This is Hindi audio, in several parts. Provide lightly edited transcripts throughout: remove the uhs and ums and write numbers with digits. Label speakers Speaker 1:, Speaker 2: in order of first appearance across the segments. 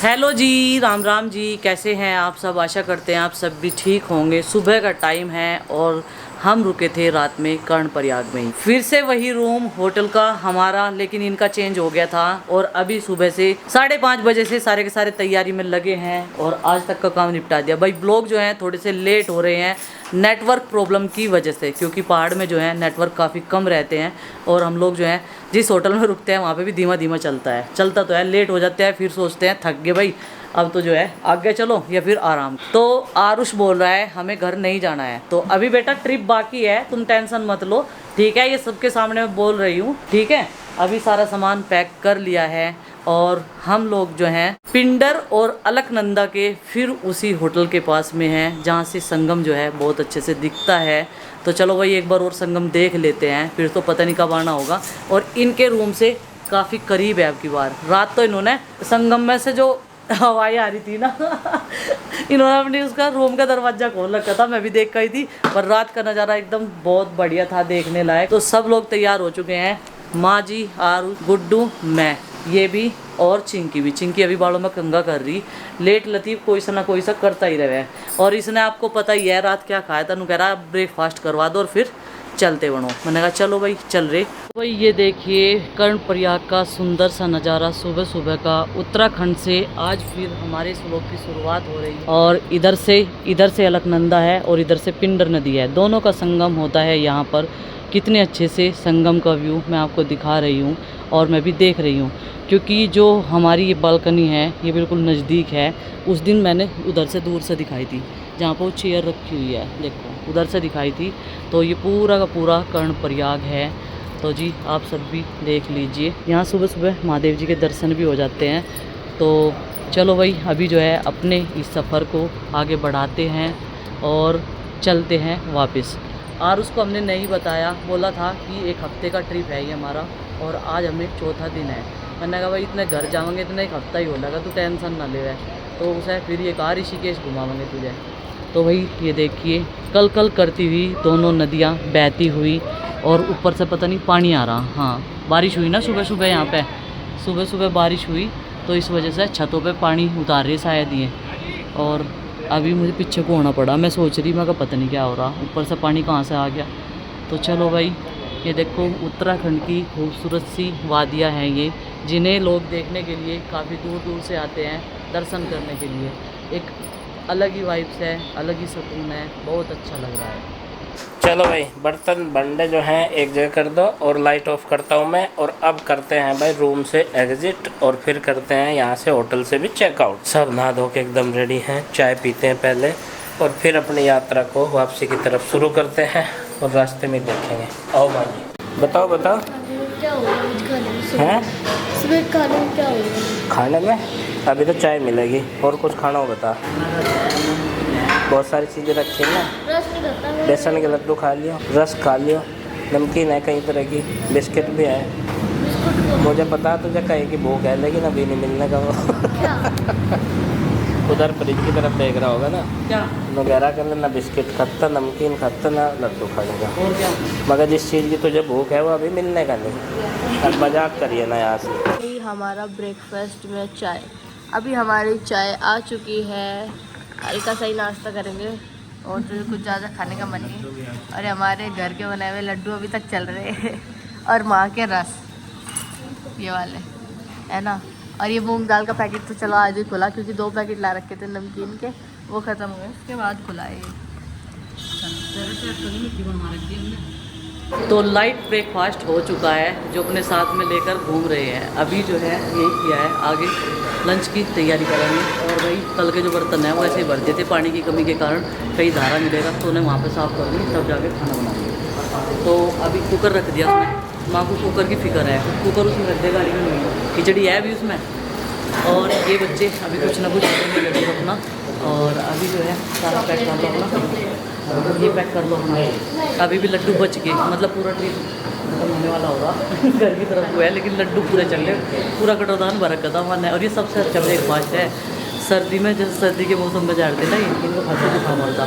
Speaker 1: हेलो जी, राम राम जी। कैसे हैं आप सब? आशा करते हैं आप सब भी ठीक होंगे। सुबह का टाइम है और हम रुके थे रात में कर्णप्रयाग में ही। फिर से वही रूम होटल का हमारा, लेकिन इनका चेंज हो गया था। और अभी सुबह से 5:30 बजे से सारे के सारे तैयारी में लगे हैं और आज तक का काम निपटा दिया। भाई ब्लॉग जो है थोड़े से लेट हो रहे हैं नेटवर्क प्रॉब्लम की वजह से, क्योंकि पहाड़ में जो है नेटवर्क काफ़ी कम रहते हैं और हम लोग जो है जिस होटल में रुकते हैं वहाँ पे भी धीमा धीमा चलता तो है। लेट हो जाते हैं, फिर सोचते हैं थक गए भाई, अब तो जो है आगे चलो या फिर आराम। तो आरुष बोल रहा है हमें घर नहीं जाना है, तो अभी बेटा ट्रिप बाकी है, तुम टेंशन मत लो, ठीक है। ये सबके सामने मैं बोल रही हूँ, ठीक है। अभी सारा सामान पैक कर लिया है और हम लोग जो हैं पिंडर और अलकनंदा के फिर उसी होटल के पास में हैं जहाँ से संगम जो है बहुत अच्छे से दिखता है। तो चलो भाई एक बार और संगम देख लेते हैं, फिर तो पता नहीं कब आना होगा। और इनके रूम से काफ़ी करीब है। अब की बार रात तो इन्होंने संगम में से जो हवाई आ रही थी ना इन्होंने अपनी उसका रूम का दरवाजा खोल रखा था, मैं भी देख गई थी। पर रात का नज़ारा एकदम बहुत बढ़िया था, देखने लायक। तो सब लोग तैयार हो चुके हैं, माँ जी, आरू, गुड्डू, मैं, ये भी और चिंकी भी। चिंकी अभी बालों में कंघा कर रही। लेट लतीफ़ कोई सा ना कोई सा करता ही रहे। और इसने आपको पता ही है रात क्या खाया था, कह रहा ब्रेकफास्ट करवा दो और फिर चलते बनो। मैंने कहा चलो भाई चल रहे। भाई ये देखिए कर्णप्रयाग का सुंदर सा नज़ारा सुबह सुबह का। उत्तराखंड से आज फिर हमारे इस व्लॉग की शुरुआत हो रही है। और इधर से अलकनंदा है और इधर से पिंडर नदी है, दोनों का संगम होता है यहाँ पर। कितने अच्छे से संगम का व्यू मैं आपको दिखा रही हूँ और मैं भी देख रही हूँ, क्योंकि जो हमारी ये बालकनी है ये बिल्कुल नज़दीक है। उस दिन मैंने उधर से दूर से दिखाई थी, जहाँ पर वो चेयर रखी हुई है, देखो उधर से दिखाई थी। तो ये पूरा का पूरा कर्णप्रयाग है। तो जी आप सब भी देख लीजिए, यहाँ सुबह सुबह महादेव जी के दर्शन भी हो जाते हैं। तो चलो भाई अभी जो है अपने इस सफ़र को आगे बढ़ाते हैं और चलते हैं वापस। और उसको हमने नहीं बताया, बोला था कि एक हफ्ते का ट्रिप है ये हमारा और आज हमें चौथा दिन है। मैंने कहा भाई इतने घर जाएंगे इतना एक हफ्ता ही हो लगा, तू टेंशन ना ले रहा। तो उसे फिर ये कहा ऋषिकेश घुमाएंगे तुझे। तो भाई ये देखिए कल कल करती हुई दोनों नदियाँ बहती हुई और ऊपर से पता नहीं पानी आ रहा। हाँ बारिश हुई ना सुबह सुबह, यहाँ पे सुबह सुबह बारिश हुई तो इस वजह से छतों पे पानी उतार रहे शायद ये। और अभी मुझे पीछे को होना पड़ा, मैं सोच रही मैं पता नहीं क्या हो रहा, ऊपर से पानी कहाँ से आ गया। तो चलो भाई ये देखो उत्तराखंड की खूबसूरत सी वादियाँ हैं ये, जिन्हें लोग देखने के लिए काफ़ी दूर दूर से आते हैं दर्शन करने के लिए। एक अलग ही वाइब्स है, अलग ही सुकून है, बहुत अच्छा लग रहा है।
Speaker 2: चलो भाई बर्तन बंडे जो हैं एक जगह कर दो और लाइट ऑफ करता हूँ मैं। और अब करते हैं भाई रूम से एग्जिट और फिर करते हैं यहाँ से होटल से भी चेकआउट। सब नहा धो के एकदम रेडी हैं, चाय पीते हैं पहले और फिर अपनी यात्रा को वापसी की तरफ शुरू करते हैं और रास्ते में देखेंगे। आओ माँ जी बताओ
Speaker 3: क्या होगा
Speaker 2: हैं
Speaker 3: सुबह खाने में क्या होगा?
Speaker 2: खाने में अभी तो चाय मिलेगी, और कुछ खाना हो बता। बहुत सारी चीज़ें रखी हैं ना,
Speaker 3: रस नहीं खाता मैं।
Speaker 2: बेसन के लड्डू खा लियो, रस खा लियो, नमकीन है कई तरह की, बिस्किट भी है। मुझे पता तुझे कहीं की भूख है लेकिन अभी नहीं मिलने का वो
Speaker 3: क्या?
Speaker 2: उधर फ्रिज की तरफ देख रहा होगा ना,
Speaker 1: क्या
Speaker 2: वगैरह कर लेना, बिस्किट खाता, नमकीन खाता ना, लड्डू खाएगा।
Speaker 1: और क्या?
Speaker 2: मगर जिस चीज़ की तुझे भूख है वो अभी मिलने का नहीं। अब मजाक करिए ना यहाँ से।
Speaker 3: हमारा ब्रेकफास्ट में चाय, अभी हमारी चाय आ चुकी है। हल्का सा ही नाश्ता करेंगे और तो कुछ ज़्यादा खाने का मन नहीं। और हमारे घर के बनाए हुए लड्डू अभी तक चल रहे हैं और माँ के रस ये वाले है ना। और ये मूंग दाल का पैकेट तो चलो आज ही खुला, क्योंकि 2 पैकेट ला रखे थे नमकीन के, वो ख़त्म हो गए, उसके बाद खुला है।
Speaker 1: तो लाइट ब्रेकफास्ट हो चुका है जो अपने साथ में लेकर घूम रहे हैं। अभी जो है यही किया है, आगे लंच की तैयारी करेंगे। और भाई कल के जो बर्तन हैं वो ऐसे ही भर देते, पानी की कमी के कारण कहीं धारा मिलेगा तो उन्हें वहाँ पे साफ़ करूँगी, तब जाके खाना बनाऊँगी। तो अभी कुकर रख दिया उसमें, माँ को कुकर की फिक्र है, कुकर उसमें रख दे, गाड़ी में नहीं, खिचड़ी है अभी उसमें। और ये बच्चे अभी कुछ ना कुछ करेंगे लड्डू अपना। और अभी जो है सारा पैक कर लो अपना, ये पैक कर लो अपना। अभी भी लड्डू बच गए, मतलब पूरा ट्रिप खत्म होने वाला होगा घर की तरफ हुआ है, लेकिन लड्डू पूरे चल रहे, पूरा कटोदान भर रखा था मन है। और ये सबसे अच्छा ब्रेकफास्ट है सर्दी में, जैसे सर्दी के मौसम में झाड़ते ना इनको खाते जुकाम होता।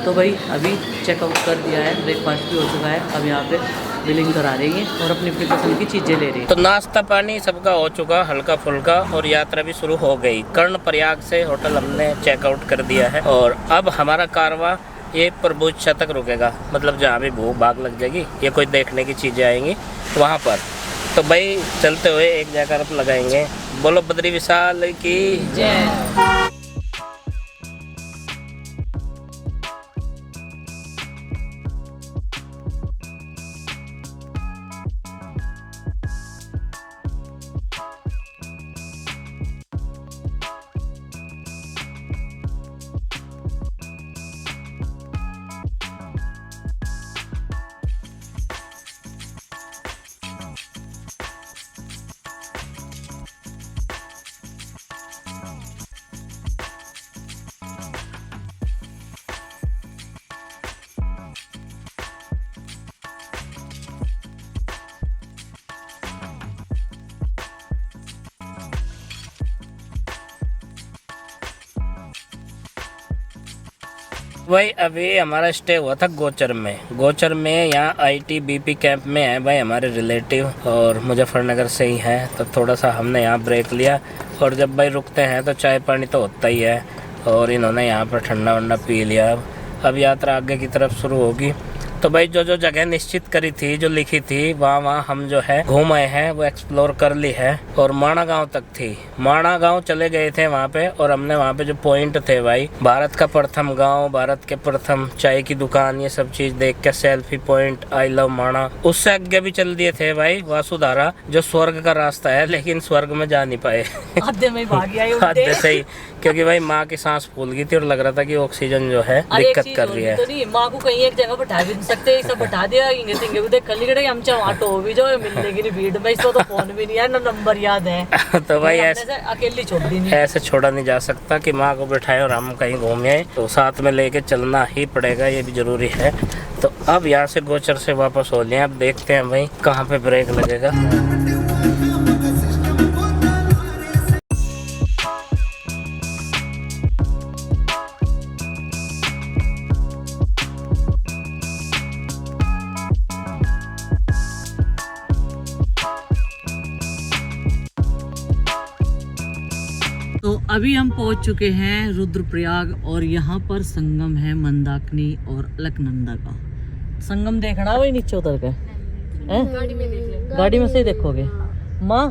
Speaker 1: तो भाई अभी चेकआउट कर दिया है, ब्रेकफास्ट भी हो चुका है। अब यहाँ पे बिलिंग करा रही हैं और अपनी अपनी पसंद की चीज़ें ले रही हैं।
Speaker 2: तो नाश्ता पानी सबका हो चुका, हल्का फुल्का, और यात्रा भी शुरू हो गई। कर्णप्रयाग से होटल हमने चेकआउट कर दिया है और अब हमारा कारवां ये प्रभुच्छा तक रुकेगा, मतलब जहाँ भी भूख भाग लग जाएगी या कोई देखने की चीज़ें आएंगी वहाँ पर। तो भाई चलते हुए एक जगह लगाएंगे। बोलो बद्री विशाल की
Speaker 1: जय।
Speaker 2: भाई अभी हमारा स्टे हुआ था गोचर में। गोचर में यहाँ ITBP कैंप में है भाई हमारे रिलेटिव, और मुजफ्फरनगर से ही है। तो थोड़ा सा हमने यहाँ ब्रेक लिया, और जब भाई रुकते हैं तो चाय पानी तो होता ही है, और इन्होंने यहाँ पर ठंडा वंडा पी लिया। अब यात्रा आगे की तरफ शुरू होगी। तो भाई जो जो जगह निश्चित करी थी, जो लिखी थी, वहाँ हम जो है घूम आए हैं, वो एक्सप्लोर कर ली है। और माणा गांव तक थी, माणा गांव चले गए थे वहाँ पे, और हमने वहाँ पे जो पॉइंट थे भाई, भारत का प्रथम गांव, भारत के प्रथम चाय की दुकान, ये सब चीज देख के सेल्फी पॉइंट, आई लव माणा। उससे आगे भी चल दिए थे भाई वासुधारा, जो स्वर्ग का रास्ता है, लेकिन स्वर्ग में जा नहीं पाए।
Speaker 1: आधे में भाग आए
Speaker 2: आधे सही, क्योंकि भाई माँ की सांस फूल गई थी और लग रहा था कि ऑक्सीजन जो है दिक्कत कर रही है।
Speaker 1: तो नहीं, माँ को कहीं एक जगह बैठा भी नहीं सकते, सब बैठा दिया इंगे देख कर लिखड़े हम चाहे ऑटो भी जो मिलने की भीड़ में, इसको तो फोन भी नहीं है ना नंबर याद है।
Speaker 2: तो भाई ऐसे
Speaker 1: अकेली छोड़ दी नहीं,
Speaker 2: ऐसे छोड़ा नहीं जा सकता कि माँ को बैठाए और हम कहीं घूम आए, तो साथ में लेके चलना ही पड़ेगा, ये भी जरूरी है। तो अब यहाँ से गोचर से वापस हो लिया, अब देखते हैं भाई कहाँ पे ब्रेक लगेगा।
Speaker 1: तो अभी हम पहुंच चुके हैं रुद्रप्रयाग, और यहाँ पर संगम है मंदाकिनी और अलकनंदा का। संगम देखना वही नीचे उतर के हैं? गाड़ी में से ही देखोगे माँ?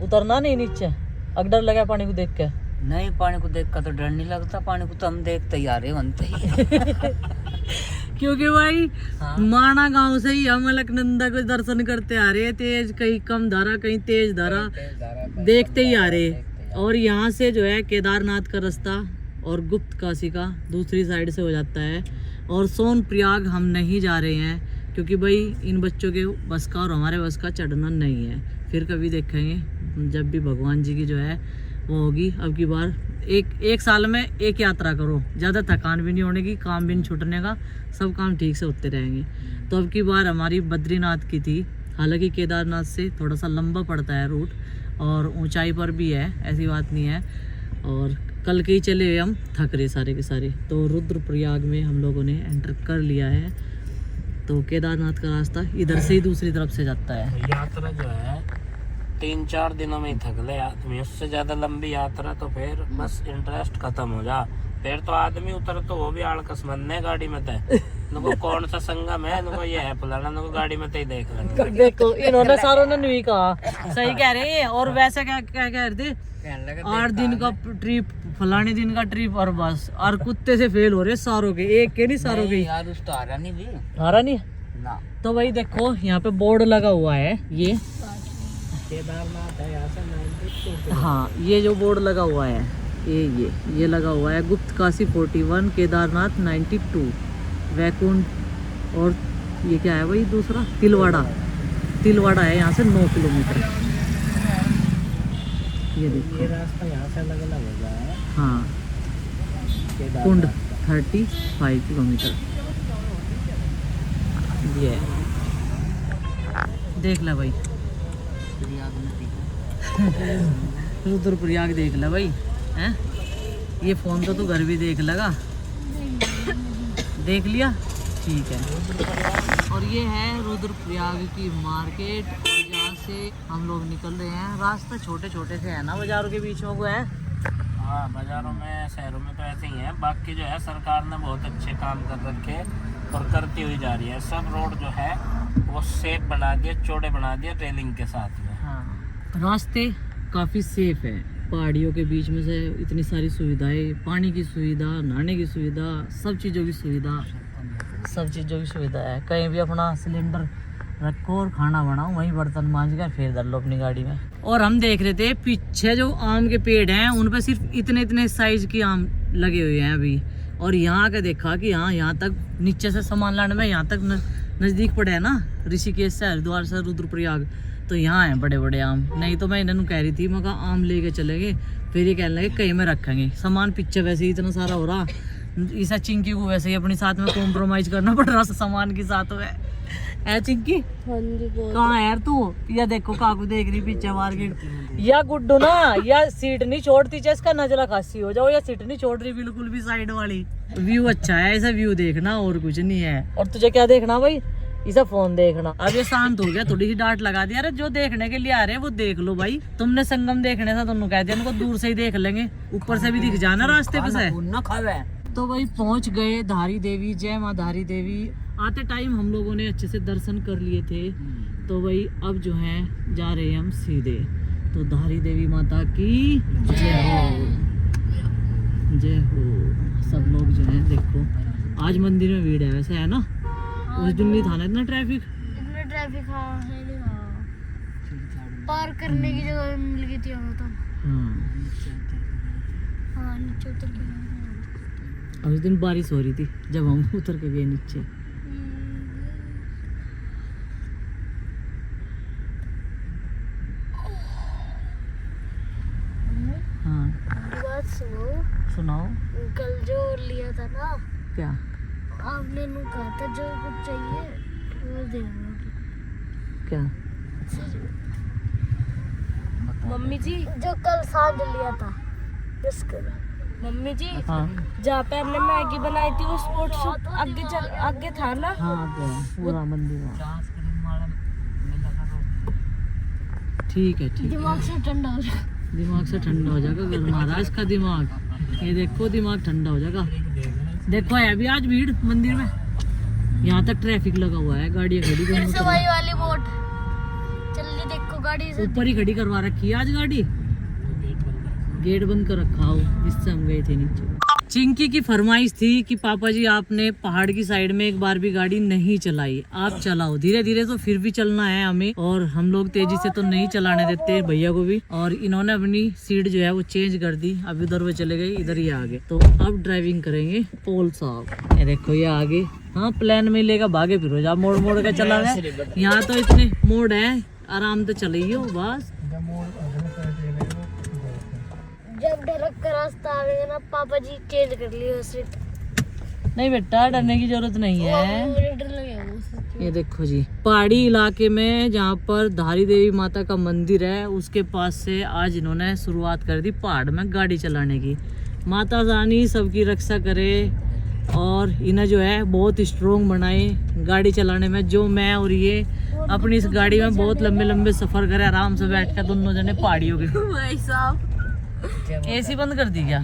Speaker 1: उतरना नहीं नीचे, अगर डर लगा पानी को देख के?
Speaker 4: नहीं, पानी को देख कर तो डर नहीं लगता, पानी को तो हम देखते ही आ रहे बनते ही।
Speaker 1: क्योंकि भाई माणा गांव से ही हम अलकनंदा को दर्शन करते आ रहे, तेज कहीं कम धारा कहीं तेज धारा देखते ही आ रहे। और यहाँ से जो है केदारनाथ का रास्ता और गुप्त काशी का दूसरी साइड से हो जाता है। और सोनप्रयाग हम नहीं जा रहे हैं, क्योंकि भाई इन बच्चों के बस का और हमारे बस का चढ़ना नहीं है। फिर कभी देखेंगे जब भी भगवान जी की जो है वो होगी। अब की बार एक साल में एक यात्रा करो, ज़्यादा थकान भी नहीं होने की, काम भी नहीं छूटने का, सब काम ठीक से होते रहेंगे। तो अब की बार हमारी बद्रीनाथ की थी, हालांकि केदारनाथ से थोड़ा सा लंबा पड़ता है रूट और ऊंचाई पर भी है, ऐसी बात नहीं है। और कल के ही चले हुए हम, थक रहे सारे के सारे। तो रुद्रप्रयाग में हम लोगों ने एंटर कर लिया है। तो केदारनाथ का रास्ता इधर से ही दूसरी तरफ से जाता है।
Speaker 2: यात्रा जो है 3-4 दिनों में ही थक ले आदमी, उससे ज्यादा लंबी यात्रा तो फिर बस इंटरेस्ट खत्म हो जा। फिर तो आदमी उतर तो वो भी आड़कस मनने गाड़ी में तय नुको कौन सा संगम है, नुको ये है फलाना, नुको गाड़ी में तय देख लेंगे।
Speaker 1: देखो इन्होंने सारों ने नहीं कहा, सही कह रहे हैं। और वैसे क्या क्या कह रहे थे, 8 दिन का ट्रिप, फलाने दिन का ट्रिप, और बस और कुत्ते से फेल हो रहे सारों के, एक के नहीं सारों के
Speaker 4: यार। उस तो आ रहा नहीं भी,
Speaker 1: आ रहा नहीं
Speaker 4: ना।
Speaker 1: तो भाई देखो यहाँ पे बोर्ड लगा हुआ है, ये
Speaker 2: केदारनाथ है यहाँ से 92।
Speaker 1: हाँ, ये जो बोर्ड लगा हुआ है ये लगा हुआ है गुप्त काशी 41, केदारनाथ 92, वैकुंठ, और ये क्या है भाई दूसरा तिलवाड़ा है यहाँ से 9 किलोमीटर। ये देखो
Speaker 2: ये रास्ता यहाँ से अलग अलग हो गया है।
Speaker 1: हाँ, कुंड 35 किलोमीटर ये है। देख ला भाई रुद्रप्रयाग देख ला भाई हैं? ये फोन तो तू घर भी देख लगा, देख लिया ठीक है। और ये है रुद्रप्रयाग की मार्केट और यहाँ से हम लोग निकल रहे हैं। रास्ते छोटे छोटे से है ना बाजारों के बीच में वो है।
Speaker 2: हाँ, बाजारों में शहरों में तो ऐसे ही है। बाकी जो है सरकार ने बहुत अच्छे काम कर रखे और करती हुई जा रही है। सब रोड जो है वो सेफ बना दिए, चौड़े बना दिए रेलिंग के साथ में।
Speaker 1: हाँ, रास्ते काफ़ी सेफ है। पहाड़ियों के बीच में से इतनी सारी सुविधाएं, पानी की सुविधा, नहाने की सुविधा, सब चीज़ों की सुविधा है। कहीं भी अपना सिलेंडर रखो और खाना बनाओ, वहीं बर्तन मांज कर फिर डाल लो अपनी गाड़ी में। और हम देख रहे थे पीछे जो आम के पेड़ हैं उन पे सिर्फ इतने साइज की आम लगे हुए हैं अभी। और यहाँ का देखा कि यहाँ तक नीचे से सामान लाने में यहाँ तक नज़दीक पड़े है ना, ऋषिकेश से, हरिद्वार से रुद्रप्रयाग, तो यहाँ है बड़े बड़े आम। नहीं तो मैं इन्होंने कह रही थी मैं कहा आम लेके चलेंगे, फिर ये कहने लगे कहीं में रखेंगे। सामान पीछे वैसे ही इतना सारा हो रहा, इसा चिंकी को वैसे ही अपने साथ में कॉम्प्रोमाइज करना पड़ रहा सामान के साथ में। है चिंकी कहाँ है यार तू? या देखो काकू देख रही पीछे मार्केट। या गुड्डू ना, या सीट नहीं छोड़ती चाहे इसका नजला खासी हो जाओ, या सीट नहीं छोड़ रही बिल्कुल भी साइड वाली। व्यू अच्छा है, ऐसा व्यू देखना और कुछ नहीं है। और तुझे क्या देखना भाई? इसे फोन देखना। अब ये शांत हो गया, थोड़ी सी डांट लगा दी। अरे जो देखने के लिए आ रहे हैं वो देख लो भाई। तुमने संगम देखने था, तुमने कह दिया उनको दूर से ही देख लेंगे, ऊपर से भी दिख जाना रास्ते पे से। तो भाई पहुंच गए धारी देवी। जय माँ धारी देवी। आते टाइम हम लोगों ने अच्छे से दर्शन कर लिए थे। तो भाई अब जो है जा रहे हैं हम सीधे। तो धारी देवी माता की जय हो, जय हो। सब लोग जो है देखो, आज मंदिर में भीड़ है वैसे, है ना? उस दिन नहीं था ना इतना ट्रैफिक।
Speaker 3: हाँ है नहीं, हाँ पार करने की जगह मिल गई थी हमें तो। हाँ नीचे उतर के।
Speaker 1: उस दिन बारिश हो रही थी जब हम उतर के गए नीचे। हाँ
Speaker 3: बात
Speaker 1: सुनाओ।
Speaker 3: कल जो लिया था ना,
Speaker 1: क्या
Speaker 3: आपने नु कहा था जो कुछ चाहिए वो दे दो।
Speaker 1: क्या?
Speaker 3: मम्मी जी जो कल सांझ लिया था बिस्कुट। मम्मी जी
Speaker 1: हाँ
Speaker 3: जहाँ पे हमने मैगी बनाई थी वो स्पोर्ट शॉप आगे था ना।
Speaker 1: हाँ पूरा मंदिर। ठीक है ठीक
Speaker 3: दिमाग से ठंडा हो जाए।
Speaker 1: दिमाग से ठंडा हो जाएगा अगर महाराज का दिमाग। ये देखो दिमाग ठंडा हो जाएगा। देखो है अभी आज भीड़ मंदिर में, यहाँ तक ट्रैफिक लगा हुआ है, गाड़ियाँ खड़ी
Speaker 3: फिर से वही वाली बोट चल रही, देखो गाड़ी से
Speaker 1: ऊपर ही खड़ी करवा रखी है आज गाड़ी। गेट बंद कर रखा हो जिससे हम गए थे नीचे। चिंकी की फरमाइश थी कि पापा जी आपने पहाड़ की साइड में एक बार भी गाड़ी नहीं चलाई, आप चलाओ धीरे धीरे, तो फिर भी चलना है हमें। और हम लोग तेजी से तो नहीं चलाने देते भैया को भी। और इन्होंने अपनी सीट जो है वो चेंज कर दी, अब इधर वो चले गए, इधर ही आगे। तो अब ड्राइविंग करेंगे पोल साहब। ये देखो ये आगे, हाँ प्लान में लेगा भागे फिर जा, मोड़ मोड़ के चला है। यहाँ तो इतने मोड़ है, आराम से चलिए बस।
Speaker 3: जब ढरक का रास्ता आएगा ना पापा जी चेंज कर लियो सीट।
Speaker 1: नहीं बेटा डरने की जरूरत नहीं है।
Speaker 3: मुझे डर लगेगा।
Speaker 1: ये देखो जी पहाड़ी इलाके में जहाँ पर धारी देवी माता का मंदिर है उसके पास से आज इन्होंने शुरुआत कर दी पहाड़ में गाड़ी चलाने की। माता रानी सबकी रक्षा करे और इन्हें जो है बहुत स्ट्रोंग बनाए गाड़ी चलाने में। जो मैं और ये अपनी इस गाड़ी में बहुत लंबे लंबे सफर करे आराम से बैठ कर दोनों जने पहाड़ियों के।
Speaker 3: भाई साहब
Speaker 1: एसी बंद कर दी क्या?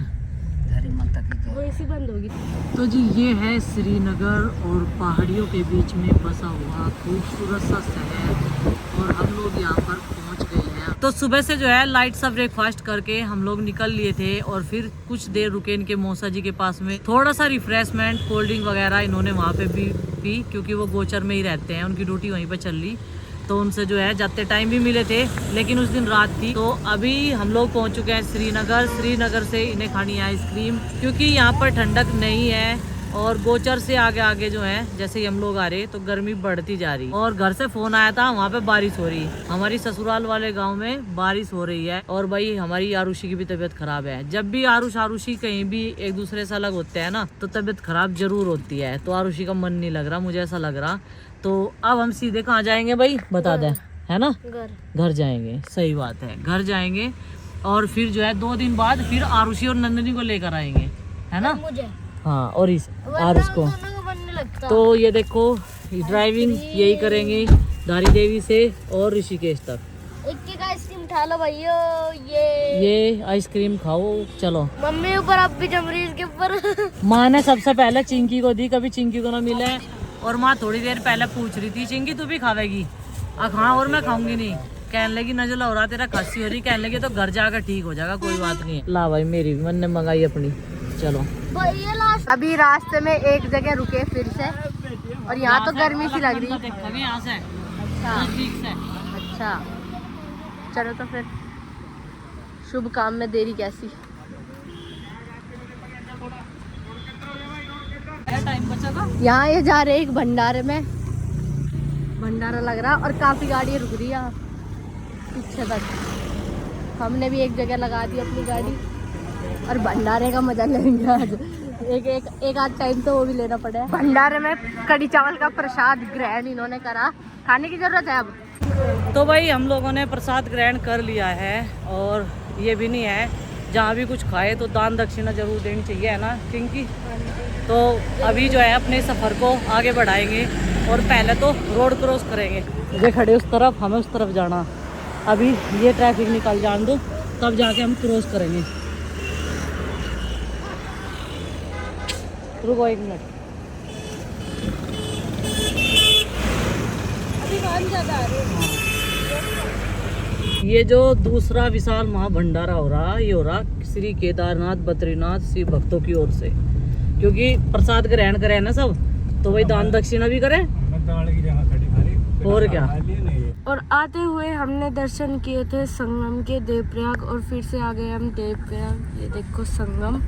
Speaker 3: वो एसी बंद होगी।
Speaker 1: तो जी ये है श्रीनगर और पहाड़ियों के बीच में बसा हुआ खूबसूरत सा शहर और हम लोग यहाँ पर पहुँच गए हैं। तो सुबह से जो है लाइट सा ब्रेकफास्ट करके हम लोग निकल लिए थे और फिर कुछ देर रुके इनके मौसा जी के पास में, थोड़ा सा रिफ्रेशमेंट कोल्ड ड्रिंक वगैरह इन्होंने वहाँ पे भी पी क्योंकि वो गोचर में ही रहते हैं, उनकी ड्यूटी वहीं पर चल रही। तो उनसे जो है जाते टाइम भी मिले थे लेकिन उस दिन रात थी। तो अभी हम लोग पहुंच चुके हैं श्रीनगर। श्रीनगर से इन्हें खानी है आइसक्रीम क्योंकि यहाँ पर ठंडक नहीं है और गोचर से आगे आगे जो है जैसे ही हम लोग आ रहे तो गर्मी बढ़ती जा रही। और घर से फोन आया था वहाँ पे बारिश हो रही, हमारी ससुराल वाले गाँव में बारिश हो रही है। और भाई हमारी आरुषि की भी तबीयत खराब है। जब भी आरुषि कहीं भी एक दूसरे से अलग होते हैं ना तो तबीयत खराब जरूर होती है। तो आरुषि का मन नहीं लग रहा, मुझे ऐसा लग रहा। तो अब हम सीधे कहाँ जाएंगे भाई बता दे, है ना? घर जाएंगे। सही बात है, घर जाएंगे और फिर जो है 2 दिन बाद फिर आरुषि और नंदनी को लेकर आएंगे, है ना?
Speaker 3: मुझे
Speaker 1: हाँ और इस आरुष को
Speaker 3: लगता।
Speaker 1: तो ये देखो ड्राइविंग यही करेंगे धारी देवी से और ऋषिकेश तक।
Speaker 3: एक आइसक्रीम उठा लो भैया।
Speaker 1: ये आइसक्रीम खाओ चलो।
Speaker 3: मम्मी ऊपर अब भी जम रही है इसके ऊपर।
Speaker 1: माँ ने सबसे पहले चिंकी को दी, कभी चिंकी को ना मिले। और माँ थोड़ी देर पहले पूछ रही थी चिंकी तू भी खावेगी? हाँ और मैं खाऊंगी नहीं। कहने लगी नजला हो रहा तेरा खांसी हो रही। कहने लगी तो घर जाकर ठीक हो जाएगा, कोई बात नहीं है। ला भाई मेरी भी मन ने मंगाई अपनी। चलो
Speaker 3: अभी रास्ते में एक जगह रुके फिर से, और यहाँ तो गर्मी सी लग रही है
Speaker 1: यहाँ से।
Speaker 3: अच्छा चलो तो फिर शुभ काम में देरी कैसी।
Speaker 1: टाइम बचा।
Speaker 3: यहाँ ये जा रहे एक भंडारे में, भंडारा लग रहा और काफी गाड़ी रुक रही है पीछे तक। हमने भी एक जगह लगा दी अपनी गाड़ी और भंडारे का मजा लेंगे आज। एक आध टाइम तो वो भी लेना पड़े। भंडारे में कड़ी चावल का प्रसाद ग्रहण इन्होंने करा, खाने की जरूरत है अब।
Speaker 1: तो भाई हम लोगों ने प्रसाद ग्रहण कर लिया है, और ये भी नहीं है जहाँ भी कुछ खाए तो दान दक्षिणा जरूर देनी चाहिए, है ना क्योंकि। तो अभी जो है अपने सफ़र को आगे बढ़ाएंगे और पहले तो रोड क्रॉस करेंगे। ये खड़े उस तरफ, हमें उस तरफ जाना। अभी ये ट्रैफिक निकल जान दो तब जाके हम क्रॉस करेंगे। रुको 1 मिनट।
Speaker 3: अभी कौन ज्यादा आ रही
Speaker 1: ये जो दूसरा विशाल महाभंडारा हो रहा, ये हो रहा श्री केदारनाथ बद्रीनाथ शिव भक्तों की ओर से, क्योंकि प्रसाद ग्रहण करे ना सब, तो वही दान दक्षिणा भी करें और क्या।
Speaker 3: और आते हुए हमने दर्शन किए थे संगम के देवप्रयाग, और फिर से आ गए हम देवप्रयाग। ये देखो संगम।